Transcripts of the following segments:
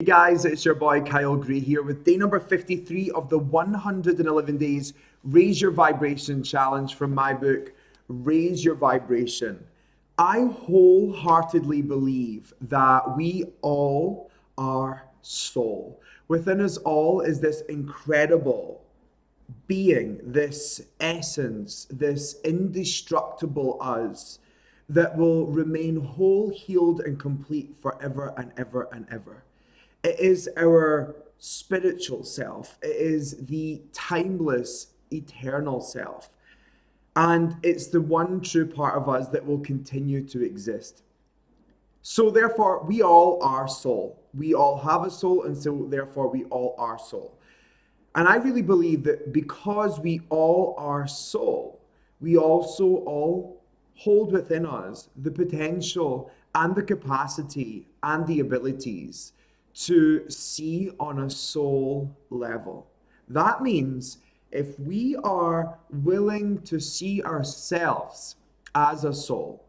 Hey guys, it's your boy Kyle Gray here with day number 53 of the 111 Days Raise Your Vibration Challenge from my book, Raise Your Vibration. I wholeheartedly believe that we all are soul. Within us all is this incredible being, this essence, this indestructible us that will remain whole, healed, and complete forever and ever and ever. It is our spiritual self. It is the timeless, eternal self. And it's the one true part of us that will continue to exist. So, therefore, we all are soul. We all have a soul, and so, therefore, we all are soul. And I really believe that because we all are soul, we also all hold within us the potential and the capacity and the abilities to see on a soul level. That means if we are willing to see ourselves as a soul,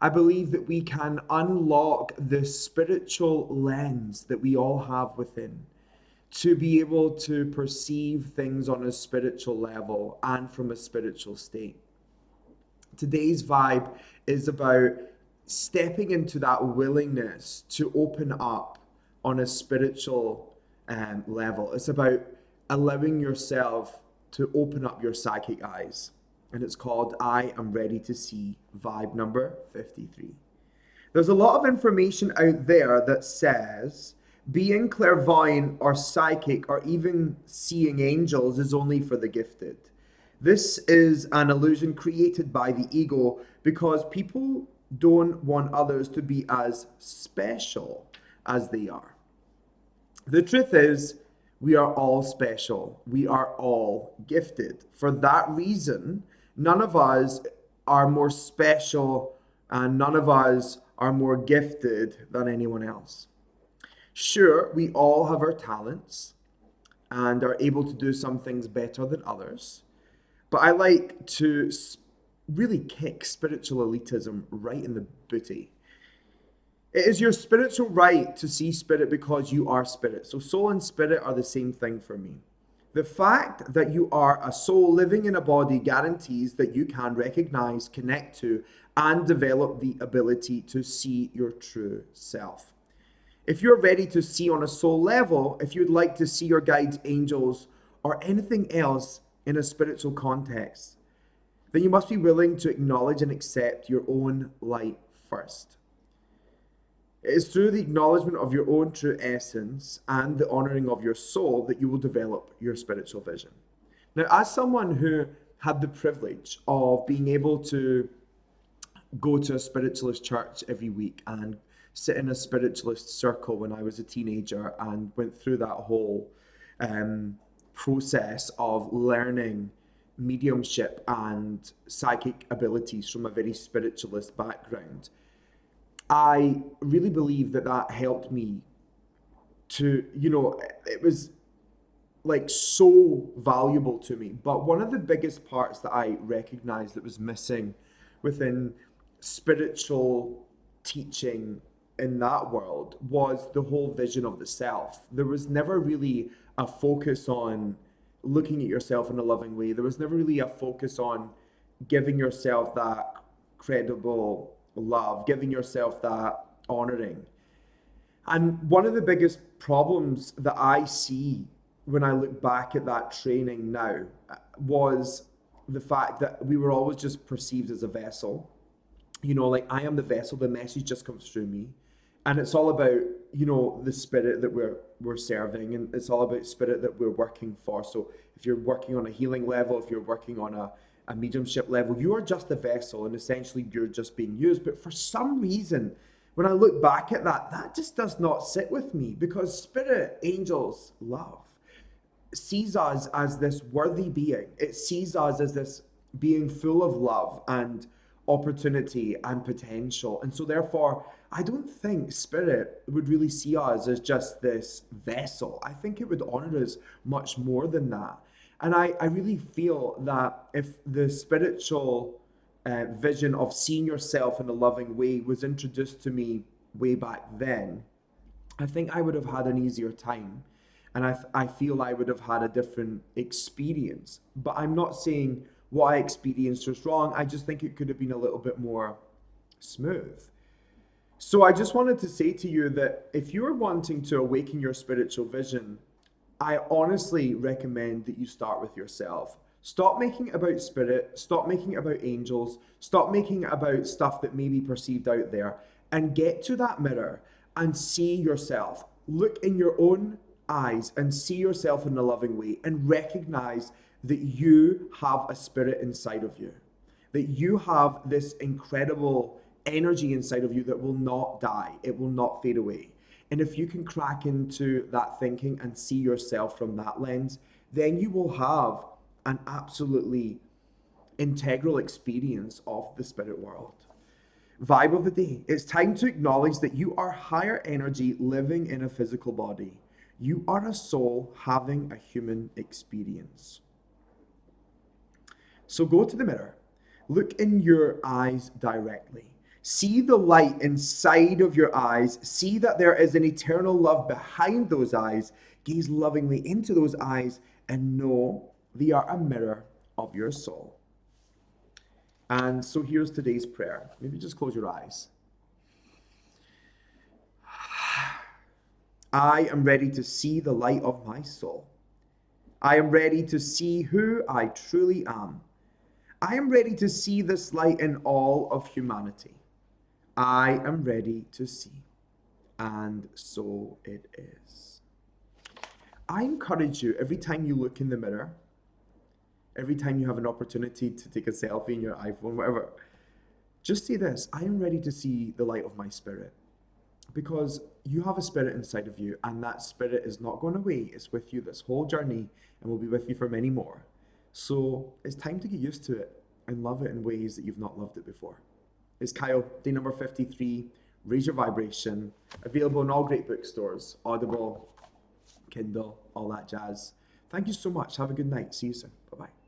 I believe that we can unlock the spiritual lens that we all have within to be able to perceive things on a spiritual level and from a spiritual state. Today's vibe is about stepping into that willingness to open up on a spiritual level. It's about allowing yourself to open up your psychic eyes. And it's called I Am Ready to See, vibe number 53. There's a lot of information out there that says being clairvoyant or psychic or even seeing angels is only for the gifted. This is an illusion created by the ego because people don't want others to be as special as they are. The truth is, we are all special. We are all gifted. For that reason, none of us are more special and none of us are more gifted than anyone else. Sure, we all have our talents and are able to do some things better than others, but I like to really kick spiritual elitism right in the booty. It is your spiritual right to see spirit because you are spirit. So soul and spirit are the same thing for me. The fact that you are a soul living in a body guarantees that you can recognize, connect to, and develop the ability to see your true self. If you're ready to see on a soul level, if you'd like to see your guides, angels, or anything else in a spiritual context, then you must be willing to acknowledge and accept your own light first. It is through the acknowledgement of your own true essence and the honoring of your soul that you will develop your spiritual vision. Now, as someone who had the privilege of being able to go to a spiritualist church every week and sit in a spiritualist circle when I was a teenager and went through that whole process of learning mediumship and psychic abilities from a very spiritualist background, I really believe that that helped me to, it was like so valuable to me. But one of the biggest parts that I recognized that was missing within spiritual teaching in that world was the whole vision of the self. There was never really a focus on looking at yourself in a loving way. There was never really a focus on giving yourself that credible love, giving yourself that honoring. And one of the biggest problems that I see when I look back at that training now was the fact that we were always just perceived as a vessel. Like I am the vessel, the message just comes through me. And it's all about, the spirit that we're serving, and it's all about spirit that we're working for. So if you're working on a healing level, if you're working on a mediumship level, you are just a vessel and essentially you're just being used. But for some reason, when I look back at that, that just does not sit with me because spirit, angels, love sees us as this worthy being. It sees us as this being full of love and opportunity and potential. And so therefore, I don't think spirit would really see us as just this vessel. I think it would honor us much more than that. And I really feel that if the spiritual vision of seeing yourself in a loving way was introduced to me way back then, I think I would have had an easier time, and I feel I would have had a different experience. But I'm not saying what I experienced was wrong. I just think it could have been a little bit more smooth. So I just wanted to say to you that if you're wanting to awaken your spiritual vision, I honestly recommend that you start with yourself. Stop making it about spirit, stop making it about angels, stop making it about stuff that may be perceived out there, and get to that mirror and see yourself. Look in your own eyes and see yourself in a loving way and recognize that you have a spirit inside of you, that you have this incredible energy inside of you that will not die, it will not fade away. And if you can crack into that thinking and see yourself from that lens, then you will have an absolutely integral experience of the spirit world. Vibe of the day. It's time to acknowledge that you are higher energy living in a physical body. You are a soul having a human experience. So go to the mirror. Look in your eyes directly. See the light inside of your eyes. See that there is an eternal love behind those eyes. Gaze lovingly into those eyes and know they are a mirror of your soul. And so here's today's prayer. Maybe just close your eyes. I am ready to see the light of my soul. I am ready to see who I truly am. I am ready to see this light in all of humanity. I am ready to see. And so it is. I encourage you, every time you look in the mirror, every time you have an opportunity to take a selfie in your iPhone, whatever, just say this: I am ready to see the light of my spirit. Because you have a spirit inside of you, and that spirit is not going away. It's with you this whole journey and will be with you for many more. So it's time to get used to it and love it in ways that you've not loved it before. It's Kyle, day number 53, Raise Your Vibration, available in all great bookstores, Audible, Kindle, all that jazz. Thank you so much. Have a good night. See you soon. Bye-bye.